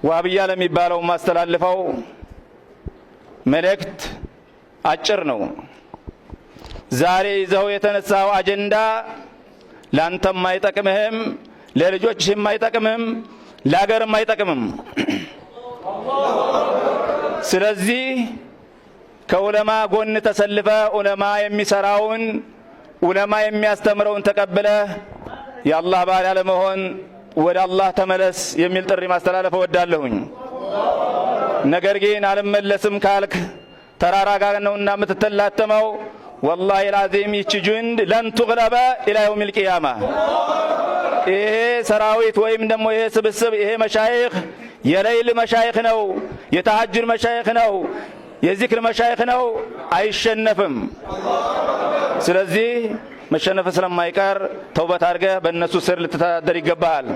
ዋብያ ለሚባለው ማስተላልፈው መልእክት አጭር ነው። ዛሬ ይዘው የተነሳው አጀንዳ ላንተም አይጠቅምህም፣ ለልጆችህም አይጠቅምህም፣ ለሀገርም አይጠቅምም። ስለዚህ ከዑለማ ጎን ተሰልፈ ዑለማ የሚሰራውን ዑለማ የሚያስተምረውን ተቀብለ የአላህ ባሪያ ለመሆን ወደ አላህ ተመለስ የሚል ጥሪ ማስተላለፍ እወዳለሁኝ። ነገር ግን አልመለስም ካልክ ተራራ ጋር ነውና የምትተላተመው። ወላሂ العظيم ይቺ ጁንድ ለን تغلب الى يوم القيامه። ይሄ ሰራዊት ወይም ደግሞ ይሄ ስብስብ ይሄ መሻይኽ የሌይል መሻይኽ ነው፣ የተሐጅር መሻይኽ ነው፣ የዚክር መሻይኽ ነው፣ አይሸነፍም። ስለዚህ መሸነፍ ስለማይቀር ተውበት አድርገህ በእነሱ ስር ልትተዳደር ይገባሃል።